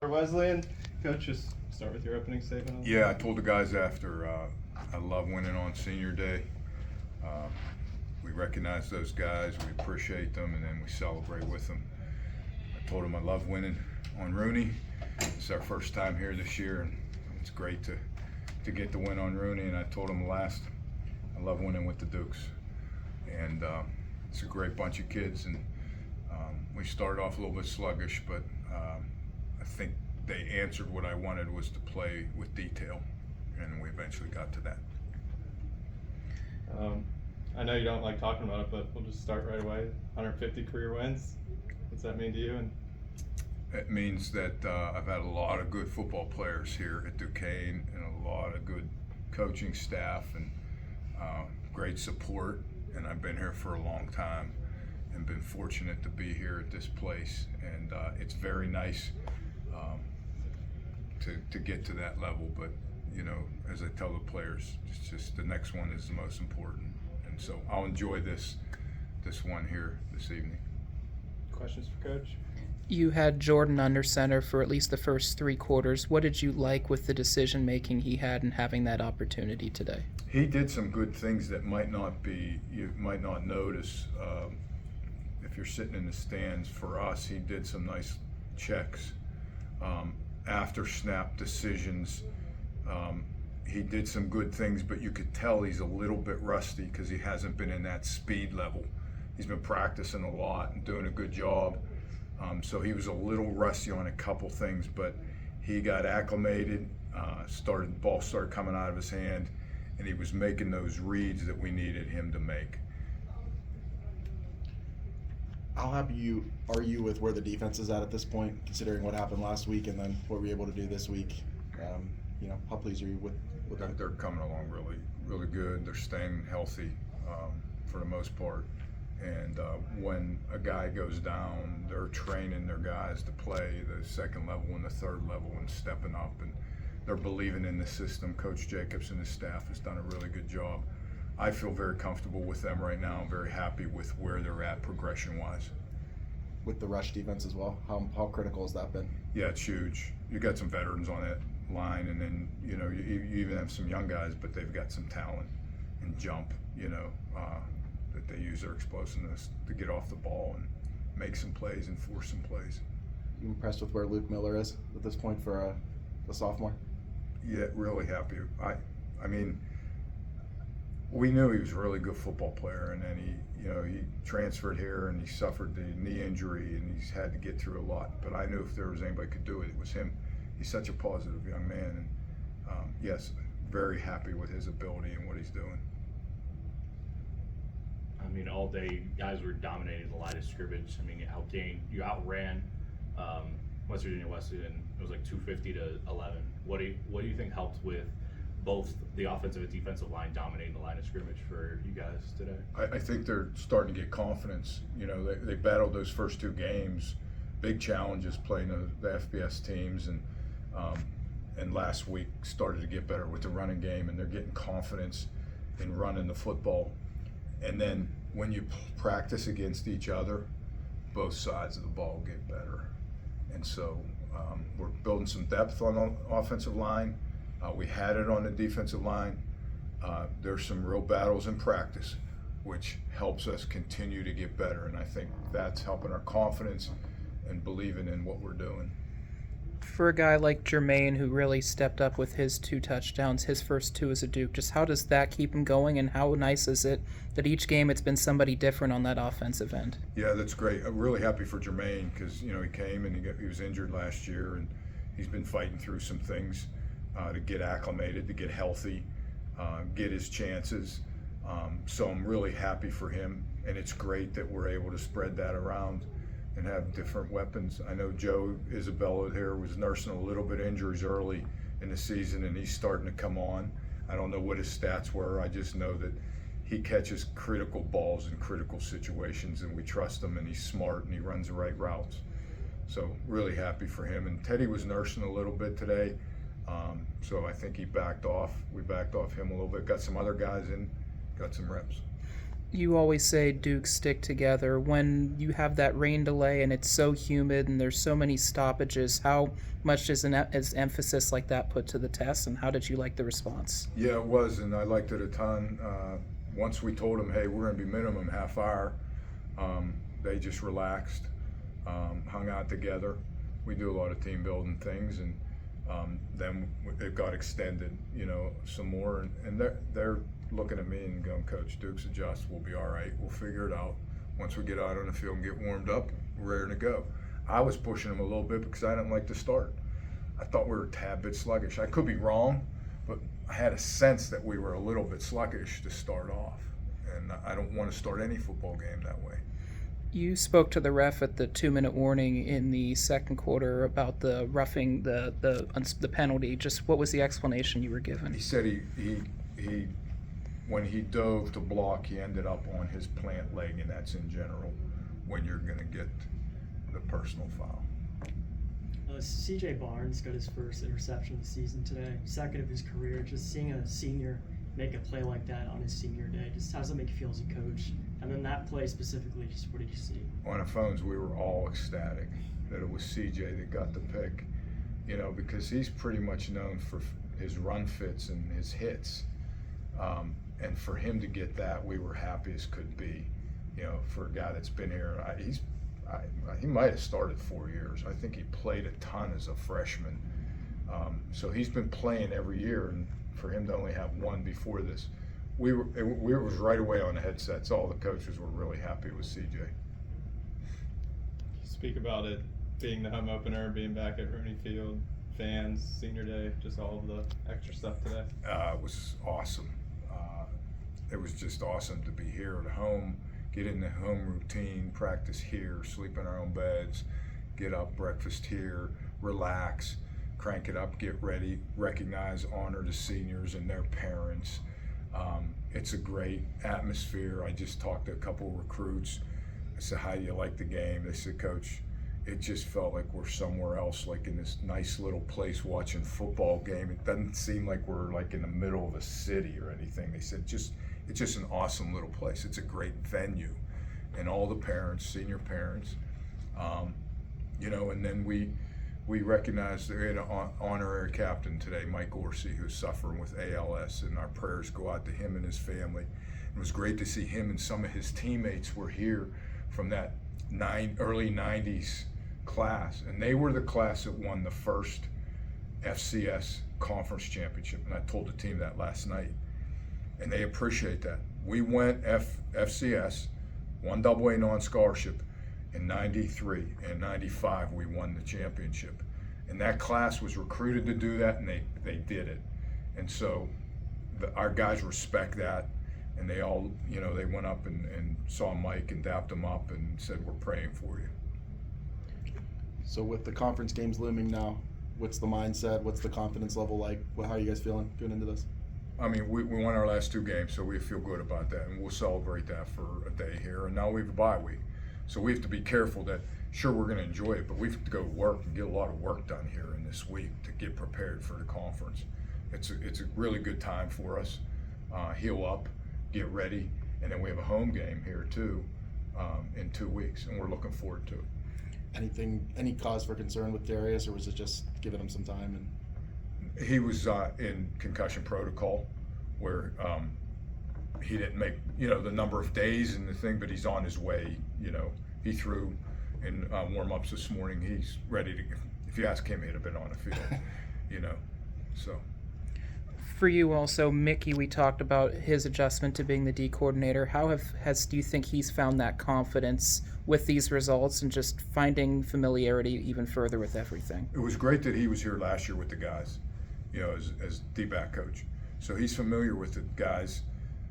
Wesleyan. Coach, just start with your opening statement. Yeah, I told the guys after, I love winning on senior day. We recognize those guys, we appreciate them, and then we celebrate with them. I told them I love winning on Rooney. It's our first time here this year, and it's great to get the win on Rooney. And I told them last, I love winning with the Dukes. And it's a great bunch of kids, and we started off a little bit sluggish, but I think they answered what I wanted, was to play with detail, and we eventually got to that. I know you don't like talking about it, but we'll just start right away. 150 career wins. What's that mean to you? And it means that I've had a lot of good football players here at Duquesne, and a lot of good coaching staff, and great support. And I've been here for a long time and been fortunate to be here at this place. And it's very nice to get to that level. But, you know, as I tell the players, it's just the next one is the most important. And so I'll enjoy this one here this evening. Questions for Coach? You had Jordan under center for at least the first 3 quarters. What did you like with the decision making he had and having that opportunity today? He did some good things that you might not notice if you're sitting in the stands. For us, he did some nice checks after snap decisions. He did some good things, but you could tell he's a little bit rusty because he hasn't been in that speed level. He's been practicing a lot and doing a good job. So he was a little rusty on a couple things, but he got acclimated, ball started coming out of his hand, and he was making those reads that we needed him to make. How happy are you with where the defense is at this point, considering what happened last week and then what we're able to do this week? How pleased are you with them? They're coming along really, really good. They're staying healthy for the most part. And when a guy goes down, they're training their guys to play the second level and the third level and stepping up, and they're believing in the system. Coach Jacobs and his staff has done a really good job. I feel very comfortable with them right now. I'm very happy with where they're at progression-wise. With the rush defense as well, how critical has that been? Yeah, it's huge. You got some veterans on that line, and then you even have some young guys, but they've got some talent and jump. That they use their explosiveness to get off the ball and make some plays and force some plays. You impressed with where Luke Miller is at this point for a sophomore? Yeah, really happy. I mean, we knew he was a really good football player, and then he transferred here and he suffered the knee injury and he's had to get through a lot. But I knew if there was anybody could do it, it was him. He's such a positive young man, and yes, very happy with his ability and what he's doing. I mean, all day guys were dominating the line of scrimmage. I mean, you outran West Virginia Wesleyan. It was like 250 to 11. What do you think helped with both the offensive and defensive line dominating the line of scrimmage for you guys today? I think they're starting to get confidence. They battled those first 2 games, big challenges playing the FBS teams, and last week started to get better with the running game, and they're getting confidence in running the football. And then when you practice against each other, both sides of the ball get better. And so we're building some depth on the offensive line. We had it on the defensive line. There's some real battles in practice, which helps us continue to get better. And I think that's helping our confidence and believing in what we're doing. For a guy like Jermaine, who really stepped up with his 2 touchdowns, his first 2 as a Duke, just how does that keep him going, and how nice is it that each game it's been somebody different on that offensive end? Yeah, that's great. I'm really happy for Jermaine because he came and he was injured last year, and he's been fighting through some things to get acclimated, to get healthy, get his chances. So I'm really happy for him, and it's great that we're able to spread that around and have different weapons. I know Joe Isabella here was nursing a little bit of injuries early in the season, and he's starting to come on. I don't know what his stats were. I just know that he catches critical balls in critical situations, and we trust him, and he's smart, and he runs the right routes. So really happy for him. And Teddy was nursing a little bit today, so I think he backed off. We backed off him a little bit, got some other guys in, got some reps. You always say Dukes stick together. When you have that rain delay and it's so humid and there's so many stoppages, how much is emphasis like that put to the test, and how did you like the response? Yeah, it was, and I liked it a ton. Once we told them, hey, we're going to be minimum half hour, they just relaxed, hung out together. We do a lot of team building things, and then it got extended, some more, and they're looking at me and going, Coach, Dukes adjust, we'll be all right, we'll figure it out. Once we get out on the field and get warmed up, we're ready to go. I was pushing them a little bit because I didn't like to start. I thought we were a tad bit sluggish. I could be wrong, but I had a sense that we were a little bit sluggish to start off, and I don't want to start any football game that way. You spoke to the ref at the 2-minute warning in the second quarter about the roughing, the penalty. Just what was the explanation you were given? He said he when he dove to block, he ended up on his plant leg, and that's in general when you're going to get the personal foul. CJ Barnes got his first interception of the season today, second of his career. Just seeing a senior make a play like that on his senior day, just how does it make you feel as a coach? And then that play specifically, just what did you see? On the phones, we were all ecstatic that it was CJ that got the pick, because he's pretty much known for his run fits and his hits. And for him to get that, we were happy as could be, for a guy that's been here. He might have started 4 years. I think he played a ton as a freshman. So he's been playing every year, and for him to only have one before this, it was right away on the headsets. All the coaches were really happy with CJ. Speak about it being the home opener, being back at Rooney Field, fans, senior day, just all of the extra stuff today. It was awesome. It was just awesome to be here at home, get in the home routine, practice here, sleep in our own beds, get up, breakfast here, relax, crank it up, get ready, recognize, honor the seniors and their parents. It's a great atmosphere. I just talked to a couple of recruits. I said, how do you like the game? They said, Coach, it just felt like we're somewhere else, like in this nice little place watching football game. It doesn't seem like we're like in the middle of a city or anything. They said, it's just an awesome little place. It's a great venue. And all the parents, senior parents, and then we recognized we had an honorary captain today, Mike Orsi, who's suffering with ALS, and our prayers go out to him and his family. It was great to see him and some of his teammates were here from that early 90s class, and they were the class that won the first FCS conference championship, and I told the team that last night, and they appreciate that. We went FCS, won AA non-scholarship in 93, and 95 we won the championship, and that class was recruited to do that, and they did it. And so our guys respect that, and they all, they went up and saw Mike and dapped him up and said, we're praying for you. So with the conference games looming now, what's the mindset? What's the confidence level like? How are you guys feeling going into this? I mean, we won our last 2 games, so we feel good about that, and we'll celebrate that for a day here. And now we have a bye week, so we have to be careful that, sure, we're going to enjoy it, but we have to go to work and get a lot of work done here in this week to get prepared for the conference. It's a really good time for us. Heal up, get ready, and then we have a home game here too in 2 weeks, and we're looking forward to it. Any cause for concern with Darius, or was it just giving him some time? And he was in concussion protocol, where he didn't make the number of days and the thing, but he's on his way. He threw in warm-ups this morning. He's ready to. If you ask him, he'd have been on the field. So. For you also, Mickey, we talked about his adjustment to being the D coordinator. How do you think he's found that confidence with these results and just finding familiarity even further with everything? It was great that he was here last year with the guys, as D-back coach. So he's familiar with the guys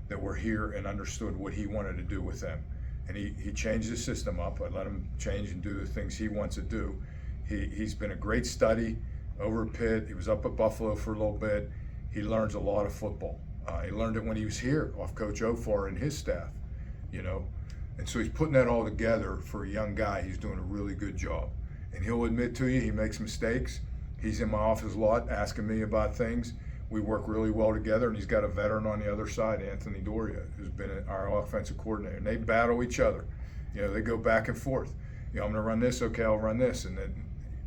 that were here and understood what he wanted to do with them. And he changed the system up. I let him change and do the things he wants to do. He's been a great study over at Pitt. He was up at Buffalo for a little bit. He learns a lot of football. He learned it when he was here off Coach Ofar and his staff, And so he's putting that all together for a young guy. He's doing a really good job. And he'll admit to you, he makes mistakes. He's in my office a lot asking me about things. we work really well together, and he's got a veteran on the other side, Anthony Doria, who's been our offensive coordinator, and they battle each other. You know, they go back and forth. You know, I'm going to run this, okay, I'll run this, and then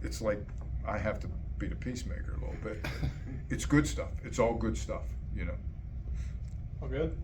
it's like I have to be the peacemaker a little bit. It's good stuff. It's all good stuff, you know. All good.